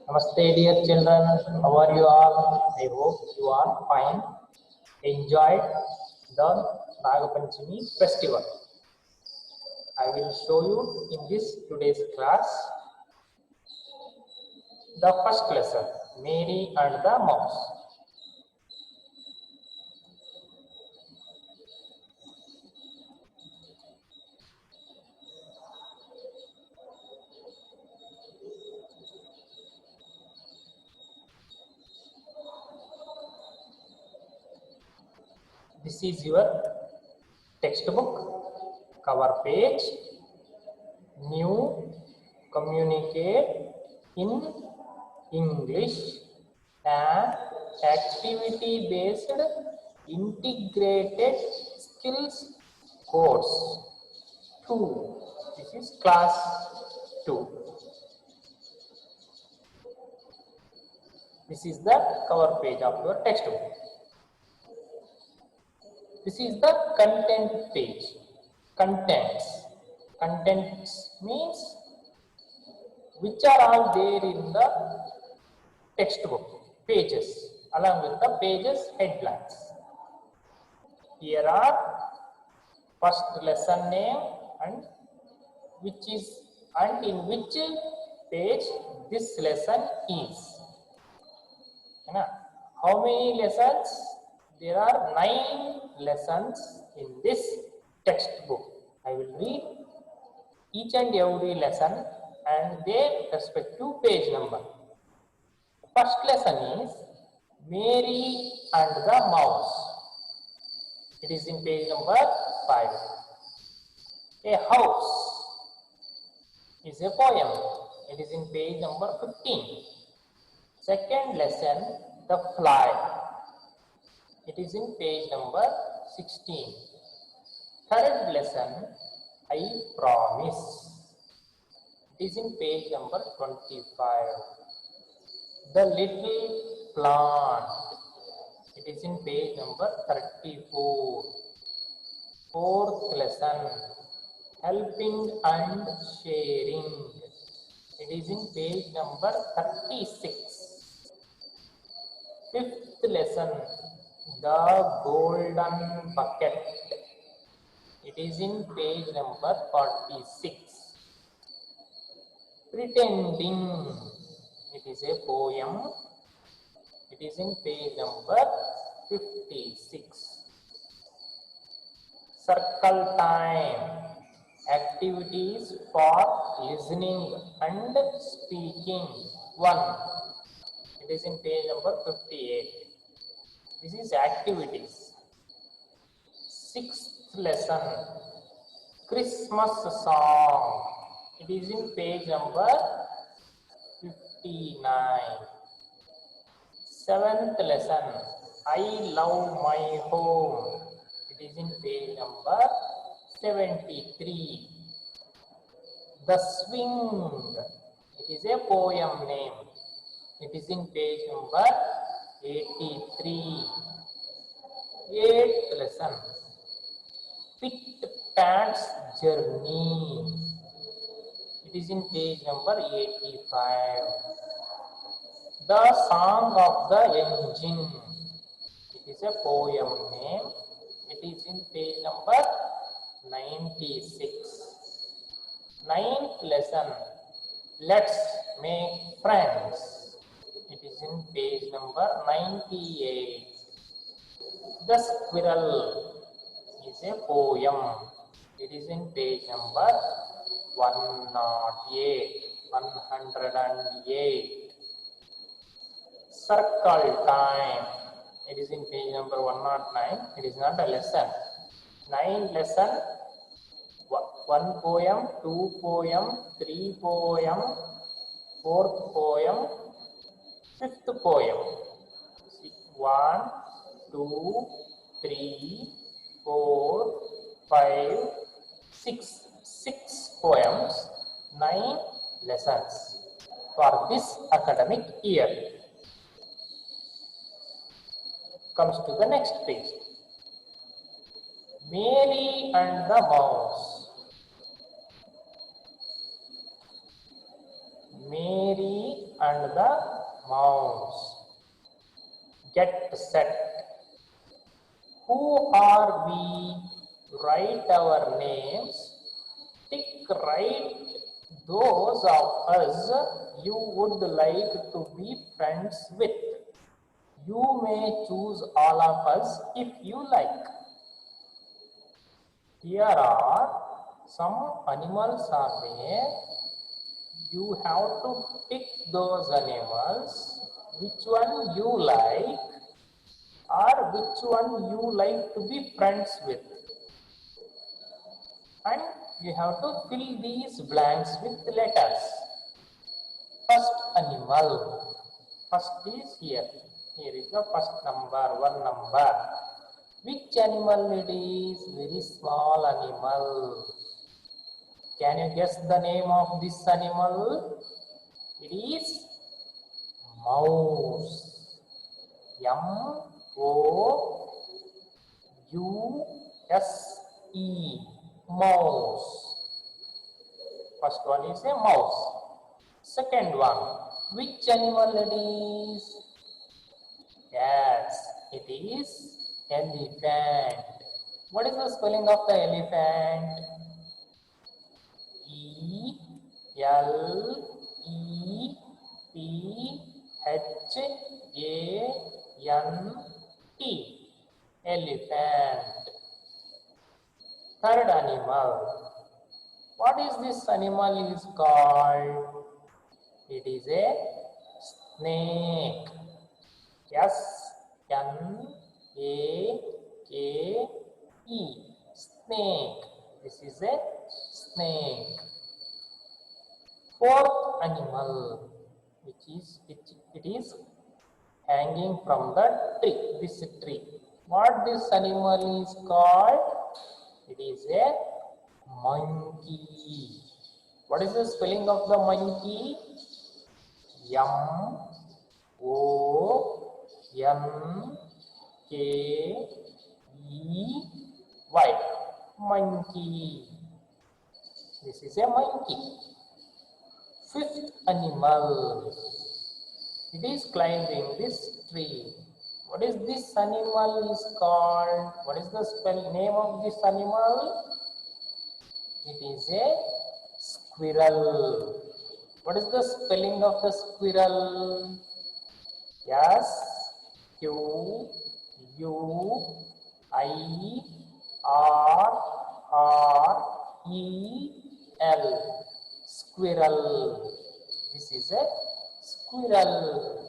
Namaste dear children, how are you all? I hope you are fine. Enjoyed the Nagapanchami festival. I will show you in this today's class the first lesson, Mary and the Mouse. This is your textbook, cover page, new communicate in English and activity based integrated skills course 2. This is class 2. This is the cover page of your textbook. This is the content page. Contents. Contents means which are all there in the textbook pages along with the pages headlines. Here are first lesson name and in which page this lesson is. How many lessons? There are 9 lessons in this textbook. I will read each and every lesson and their respective page number. First lesson is Mary and the Mouse. It is in page number 5. A house is a poem. It is in page number 15. Second lesson, the fly. It is in page number 16. Third lesson, I promise. It is in page number 25. The little plant. It is in page number 34. Fourth lesson, helping and sharing. It is in page number 36. Fifth lesson, the golden bucket. It is in page number 46. Pretending. It is a poem. It is in page number 56. Circle time. Activities for listening and speaking. 1. It is in page number 58. This is activities. Sixth lesson, Christmas song. It is in page number 59. Seventh lesson, I love my home. It is in page number 73. The swing. It is a poem name. It is in page number 83. Eighth lesson, Pit Pat's journey. It is in page number 85. The song of the engine. It is a poem name. It is in page number 96. Ninth lesson, let's make friends. It is in page number 98. The squirrel is a poem. It is in page number 108. Circle time. It is in page number 109. It is not a lesson. 9 lesson. 1 poem, 2 poem, 3 poem, 4th poem, 5th poem. 1, 2, 3, 4, 5, 6. 6 poems, 9 lessons for this academic year. Comes to the next page. Mary and the Mouse. Mary and the mouse. Get set. Who are we? Write our names. Tick right those of us you would like to be friends with. You may choose all of us if you like. Here are some animals are there. You have to pick those animals, which one you like or which one you like to be friends with. And you have to fill these blanks with letters. First animal. First is here. Here is the first number, one number. Which animal it is? Very small animal. Can you guess the name of this animal? It is mouse. M-O-U-S-E. Mouse. First one is a mouse. Second one. Which animal it is? Yes, it is elephant. What is the spelling of the elephant? E-L-E-P-H-A-N-T. Elephant. Third animal. What is this animal is called? It is a snake. S-N-A-K-E. Snake. This is a snake. Fourth animal, it is hanging from the tree. This tree. What this animal is called? It is a monkey. What is the spelling of the monkey? M-O-N-K-E-Y. Monkey. This is a monkey. Fifth animal. It is climbing this tree. What is this animal is called? What is the name of this animal? It is a squirrel. What is the spelling of the squirrel? S-Q-U-I-R-R-E-L. Squirrel. This is a squirrel.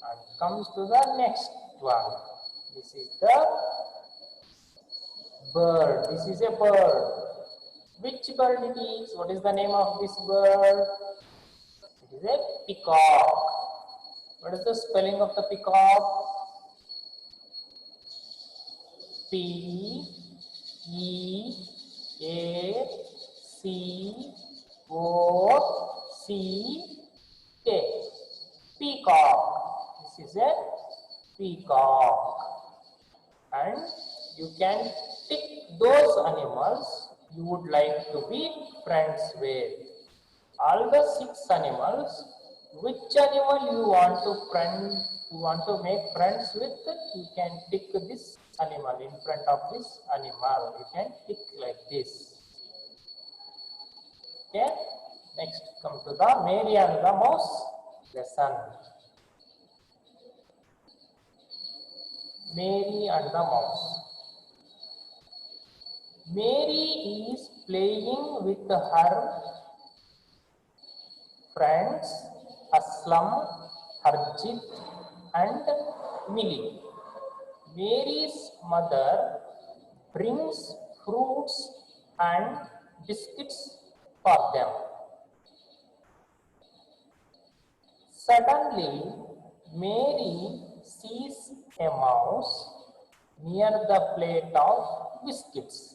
And comes to the next one. This is the bird. This is a bird. Which bird it is? What is the name of this bird? It is a peacock. What is the spelling of the peacock? P-E-A-C-O-C-K. Peacock. This is a peacock. And you can tick those animals you would like to be friends with. All the 6 animals, which animal you want to make friends with, you can tick this animal in front of this animal. You can tick like this. Okay. Next, come to the Mary and the Mouse lesson. Mary and the Mouse. Mary is playing with her friends Aslam, Harjit and Millie. Mary's mother brings fruits and biscuits for them. Suddenly, Mary sees a mouse near the plate of biscuits.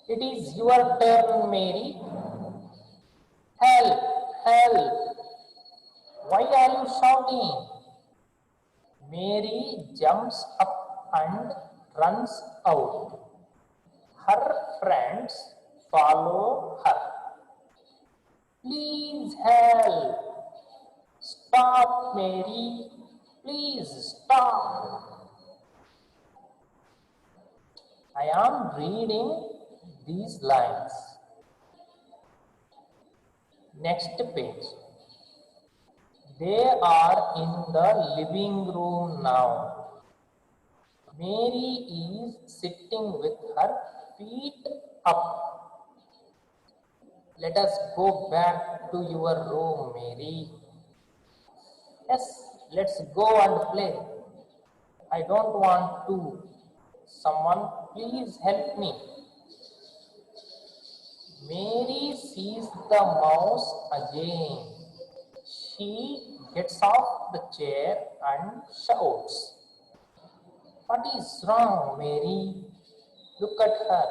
It is your turn, Mary. Help! Help! Why are you shouting? Mary jumps up and runs out. Her friends follow her. Please help. Stop, Mary. Please stop. I am reading these lines. Next page. They are in the living room now. Mary is sitting with her feet up. Let us go back to your room, Mary. Yes, let's go and play. I don't want to. Someone please help me. Mary sees the mouse again. She gets off the chair and shouts. What is wrong, Mary? Look at her.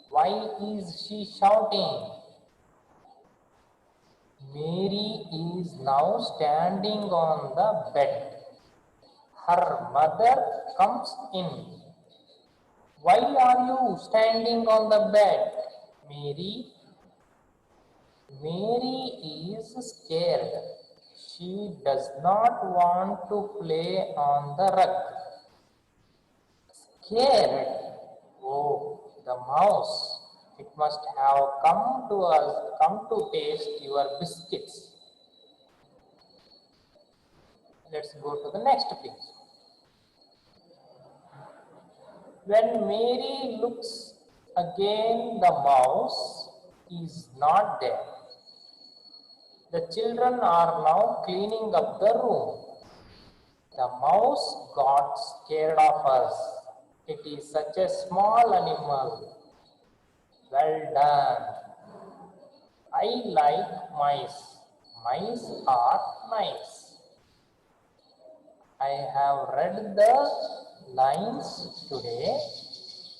Why is she shouting? Mary is now standing on the bed. Her mother comes in. Why are you standing on the bed, Mary? Mary is scared. She does not want to play on the rug. Scared? Oh, the mouse. It must have come to us, come to taste your biscuits. Let's go to the next page. When Mary looks again, the mouse is not there. The children are now cleaning up the room. The mouse got scared of us. It is such a small animal. Well done. I like mice. Mice are nice. I have read the lines today.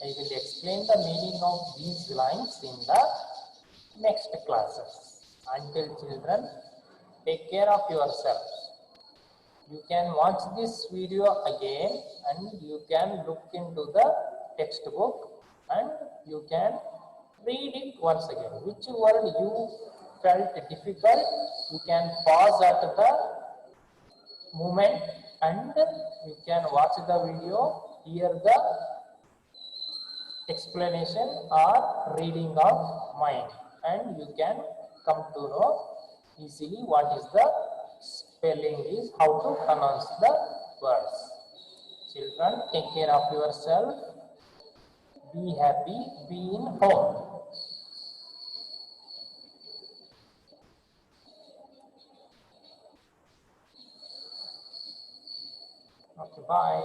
I will explain the meaning of these lines in the next classes. Until children, take care of yourselves. You can watch this video again and you can look into the textbook and you can read it once again. Which word you felt difficult, you can pause at the moment and you can watch the video, hear the explanation or reading of mine, and you can come to know easily what is the spelling is, how to pronounce the words. Children, take care of yourself, be happy, be in home. Okay, bye.